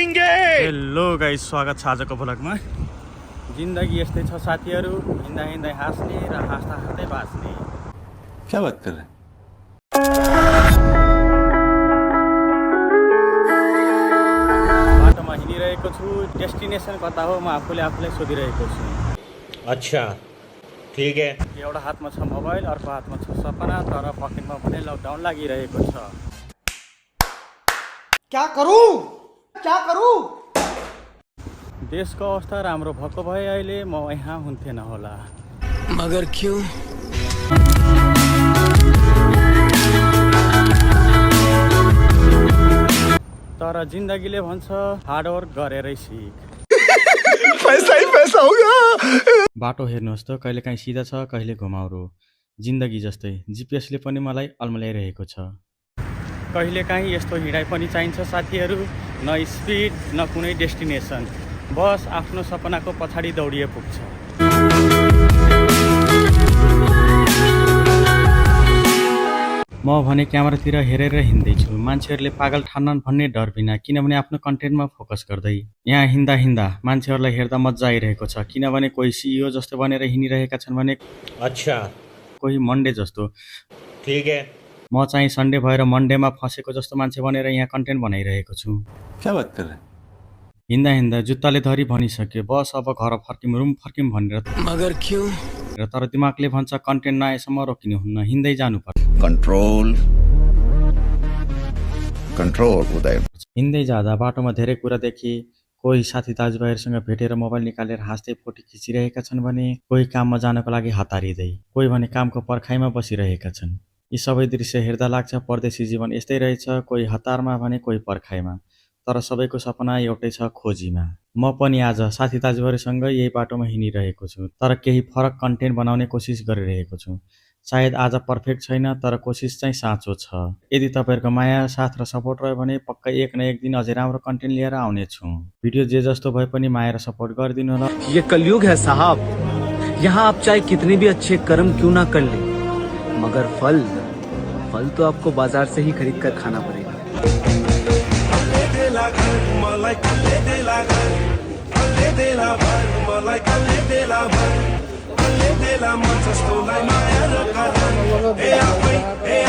करेंगे। Hello guys, स्वागत छ आजको भ्लगमा। जिन्दगी यस्तै छ साथीहरू, हिँड्दा हिँड्दै हाँस्ने र हाँस्दा हाँस्दै बाँच्ने। क्या बात कर रहे हैं? बाटोमा हिँडिरहेको छु, डेस्टिनेसन कता हो म आफूले सोधिरहेको छु। अच्छा ठीक है। एउटा हातमा छ मोबाइल, अर्को हातमा छ सपना, तर पकेटमा पनि लकडाउन लागिरहेको छ। क्या करूं? देशको अवस्था राम्रो भएको भए अहिले म यहाँ हुन्थेन होला। मगर क्यों? तर जिन्दगीले भन्छ हार्डवर्क गरेरै सिक। पैसा ही पैसा होगा। बाटो हेर्नुहोस् त, कहिले काहीँ सिधा छ, कहिले घुमाउरो। जिन्दगी जस्तै जिपिएसले पनि मलाई अल्मल्याइरहेको छ। कहिले काहीँ यस्तो हिँडाइ पनि चाहिन्छ साथीहरू, न स्पिड न कुनै डेस्टिनेसन, बस आफ्नो सपनाको पछाडि दौडिए पुग्छ। म भने क्यामेरातिर हेरेर हिँड्दैछु, मान्छेहरूले पागल ठान्नन् भन्ने डर बिना, किनभने आफ्नो कन्टेन्टमा फोकस गर्दै। यहाँ हिँड्दा मान्छेहरूलाई हेर्दा मजा आइरहेको छ, किनभने कोही सिइओ जस्तो बनेर हिँडिरहेका छन् भने अच्छा कोही मन्डे जस्तो। ठीक है। म चाहिँ सन्डे भएर मन्डेमा फसेको जस्तो मान्छे बनेर यहाँ कन्टेन्ट बनाइरहेको छु। क्या बात कर रहे हैं? हिँड्दा जुत्ताले धरी भनिसक्यो, बस अब घर फर्किम, रुम फर्किम भनेर। मगर क्यों? तर दिमागले भन्छ कन्टेन्ट नआएसम्म रोकिनुहुन्न, हिँड्दै जानुपर्छ। कंट्रोल उदय। हिँड्दै जाँदा बाटोमा धेरै कुरा देखे। कोही साथी दाजुभाइहरूसँग भेटेर मोबाइल निकालेर हाँस्दै फोटो खिचिरहेका छन् भने कोही काममा जानको लागि हतारिँदै, कोही भने कामको पर्खाइमा बसिरहेका छन्। यी सबै दृश्य हेर्दा लाग्छ परदेशी जीवन यस्तै रहेछ, कोही हतारमा भने कोही पर्खाइमा, तर सबैको सपना एउटै छ, खोजीमा। म पनि आज साथी दाजुभाइहरूसँग यही बाटोमा हिँडिरहेको छु, तर केही फरक कन्टेन्ट बनाउने कोसिस गरिरहेको छु। सायद आज पर्फेक्ट छैन, तर कोसिस चाहिँ साँचो छ। यदि तपाईँहरूको माया, साथ र सपोर्ट रह्यो भने पक्कै एक न एक दिन अझै राम्रो कन्टेन्ट लिएर आउने छु। भिडियो जे जस्तो भए पनि माया र सपोर्ट गरिदिनु होला। ये कलयुग है साहब, यहाँ आप चाहे कितने भी अच्छे कर्म क्यों ना कर ले, मगर फल तो आपको बाजार से ही खरीद कर खाना पड़ेगा। Hey,